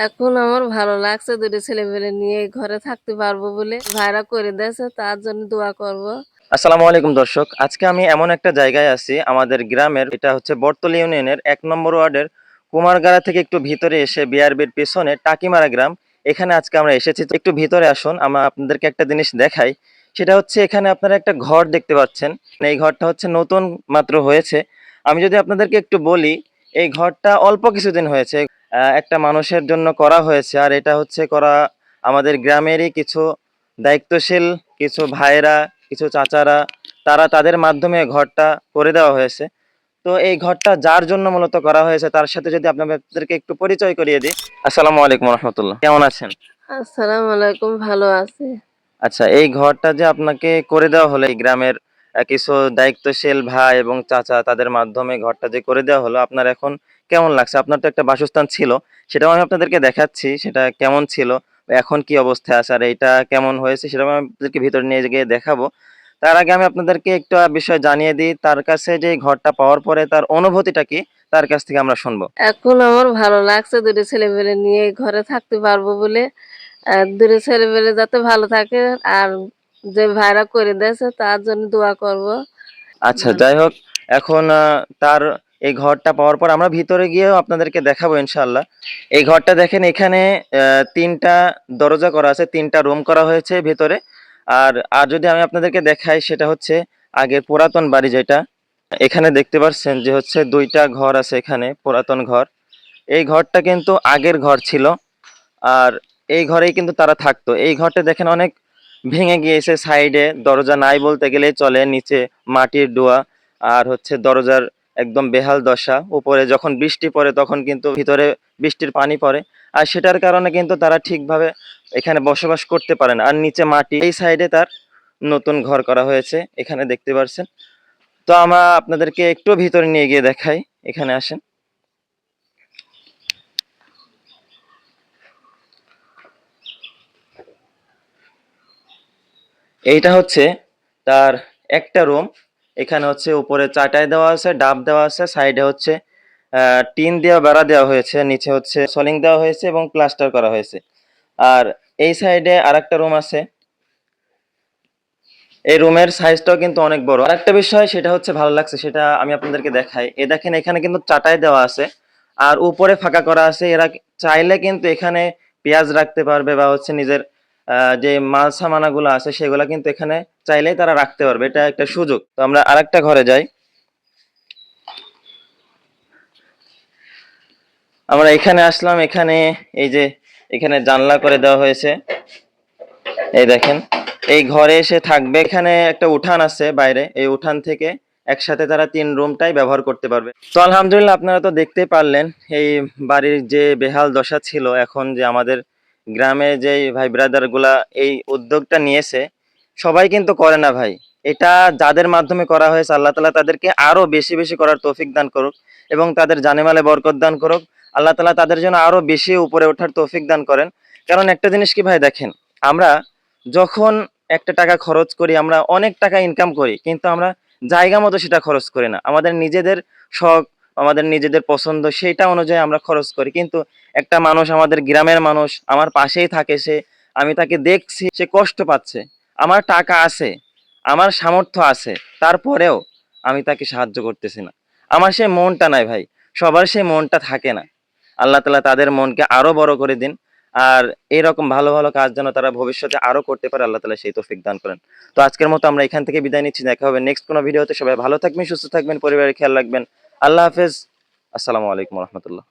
এখন আমার ভালো লাগছে, দুটো ছেলেমেয়ে নিয়ে ঘরে থাকতে পারবো বলে ভাইরা করে দিয়েছে, তার জন্য দোয়া করব। আসসালামু আলাইকুম দর্শক, আজকে আমি এমন একটা জায়গায় আছি আমাদের গ্রামের, এটা হচ্ছে বর্তলী ইউনিয়নের 1 নম্বর ওয়ার্ডের কুমারগাড়া থেকে একটু ভিতরে এসে বিআরবির পেছনে টাকিমারা গ্রাম। এখানে আজকে আমরা এসেছি। তো একটু ভিতরে আসুন, আমরা আপনাদেরকে একটা জিনিস দেখাই। সেটা হচ্ছে এখানে আপনারা একটা ঘর দেখতে পাচ্ছেন। এই ঘরটা হচ্ছে নতুন মাত্র হয়েছে। আমি যদি আপনাদেরকে একটু বলি, এই ঘরটা অল্প কিছুদিন হয়েছে, একটা মানুষের জন্য করা হয়েছে। আর এটা হচ্ছে করা আমাদের গ্রামেরই কিছু দায়িত্বশীল কিছু ভাইরা, কিছু চাচারা, তারা তাদের মাধ্যমে ঘরটা করে দেওয়া হয়েছে। তো এই ঘরটা যার জন্য মূলত করা হয়েছে তার সাথে যদি আপনাদেরকে একটু পরিচয় করিয়ে দিই। আসসালামু আলাইকুম রহমতুল্লাহ, কেমন আছেন? আসসালামু আলাইকুম, ভালো আছি। আচ্ছা, এই ঘরটা যে আপনাকে করে দেওয়া হলো এই গ্রামের কিছু দায়িত্বশীল ভাই এবং চাচা, তাদের মাধ্যমে ঘরটা যে করে দেওয়া হলো, আপনার এখন কেমন লাগছে? আপনার তো একটা বাসস্থান ছিল, সেটাও আমি আপনাদেরকে দেখাচ্ছি সেটা কেমন ছিল, এখন কি অবস্থায় আছে, আর এইটা কেমন হয়েছে সেটাও আমি আপনাদেরকে ভিতরে নিয়ে গিয়ে দেখাবো। তার আগে আমি আপনাদেরকে একটু বিষয় জানিয়ে দিই, তার কাছে যে এই ঘরটা পাওয়ার পরে তার অনুভূতিটা কি, তার কাছ থেকে আমরা শুনবো। এখন আমার ভালো লাগছে, দুটো ছেলেমেয়ে নিয়ে ঘরে থাকতে পারবো বলে। দুটো ছেলেমেয়ে যাতে ভালো থাকে, আর যে ভাইরা করে দিয়েছে তার জন্য দোয়া করব। আচ্ছা, যাই হোক, এখন তার এই ঘরটা পাওয়ার পর আমরা ভিতরে গিয়েও আপনাদেরকে দেখাবো ইনশাল্লাহ। এই ঘরটা দেখেন, এখানে 3টা দরজা করা আছে, 3টা রুম করা হয়েছে ভিতরে। আর আর যদি আমি আপনাদেরকে দেখাই, সেটা হচ্ছে আগের পুরাতন বাড়ি যেটা, এখানে দেখতে পাচ্ছেন যে হচ্ছে 2টা ঘর আছে, এখানে পুরাতন ঘর। এই ঘরটা কিন্তু আগের ঘর ছিল, আর এই ঘরেই কিন্তু তারা থাকতো। এই ঘরটা দেখেন অনেক ভেঙে গিয়েছে, সাইডে দরজা নাই বলতে গেলেই চলে, নিচে মাটির ডোয়া, আর হচ্ছে দরজার একদম বেহাল দশা। উপরে যখন বৃষ্টি পড়ে তখন কিন্তু ভিতরে বৃষ্টির পানি পড়ে, আর সেটার কারণে কিন্তু তারা ঠিকভাবে এখানে বসবাস করতে পারে না। আর নিচে মাটি, এই সাইডে তার নতুন ঘর করা হয়েছে, এখানে দেখতে পাচ্ছেন। তো আমরা আপনাদেরকে একটু ভিতরে নিয়ে গিয়ে দেখাই, এখানে আসেন। এইটা হচ্ছে তার একটা রুম। এখানে হচ্ছে উপরে চাটাই দেওয়া আছে, ডাব দেওয়া আছে, সাইডে হচ্ছে টিন দেওয়া বেড়া দেওয়া হয়েছে, নিচে হচ্ছে সলিং দেওয়া হয়েছে এবং প্লাস্টার করা হয়েছে। আর এই সাইডে আরেকটা রুম আছে, এই রুমের সাইজটাও কিন্তু অনেক বড়। আরেকটা বিষয় সেটা হচ্ছে ভালো লাগছে, সেটা আমি আপনাদেরকে দেখাই। এ দেখেন, এখানে কিন্তু চাটাই দেওয়া আছে আর উপরে ফাঁকা করা আছে। এরা চাইলে কিন্তু এখানে পেঁয়াজ রাখতে পারবে, বা হচ্ছে নিজের যে মাল সামানাগুলো আছে সেগুলো কিন্তু এখানে চাইলেই তারা রাখতে পারবে, এটা একটা সুযোগ। তো আমরা আরেকটা ঘরে যাই। আমরা এখানে আসলাম, এখানে এই যে এখানে জানলা করে দেওয়া হয়েছে, এই দেখেন। এই ঘরে এসে থাকবে, এখানে একটা উঠান আছে বাইরে, এই উঠান থেকে একসাথে তারা 3 রুমটাই ব্যবহার করতে পারবে। তো আলহামদুলিল্লাহ, আপনারা তো দেখতেই পারলেন এই বাড়ির যে বেহাল দশা ছিল। এখন যে আমাদের গ্রামে যে ভাই ব্রাদার গুলা এই উদ্যোগটা নিয়েছে, সবাই কিন্তু করে না ভাই। এটা যাদের মাধ্যমে করা হয়েছে, আল্লাহ তাআলা তাদেরকে আরো বেশি বেশি করার তৌফিক দান করুক এবং তাদের জানেমালে বরকত দান করুক। আল্লাহ তাআলা তাদের জন্য আরো বেশি উপরে ওঠার তৌফিক দান করেন। কারণ একটা জিনিস কি ভাই, দেখেন, আমরা যখন একটা টাকা খরচ করি, আমরা অনেক টাকা ইনকাম করি, কিন্তু আমরা জায়গা মতো সেটা খরচ করি না। আমাদের নিজেদের শখ, আমাদের নিজেদের পছন্দ, সেইটা অনুযায়ী আমরা খরচ করি। কিন্তু একটা মানুষ, আমাদের গ্রামের মানুষ, আমার পাশেই থাকে, সে, আমি তাকে দেখছি, সে কষ্ট পাচ্ছে, আমার টাকা আছে, আমার সামর্থ্য আছে, তারপরেও আমি তাকে সাহায্য করতেছি না। আমার সেই মনটা নাই ভাই। সবার সেই মনটা থাকে না। আল্লাহ তাআলা তাদের মনকে আরো বড় করে দিন। আর এরকম ভালো ভালো কাজ যেন তারা ভবিষ্যতে আরো করতে পারে, আল্লাহ তাআলা সেই তৌফিক দান করেন। তো আজকের মতো আমরা এখান থেকে বিদায় নিচ্ছি, দেখা হবে নেক্সট কোনো ভিডিওতে। সবাই ভালো থাকবেন, সুস্থ থাকবেন, পরিবারের খেয়াল রাখবেন। আল্লাহ হাফেজ। আসসালামু আলাইকুম রহমতুল্লাহ।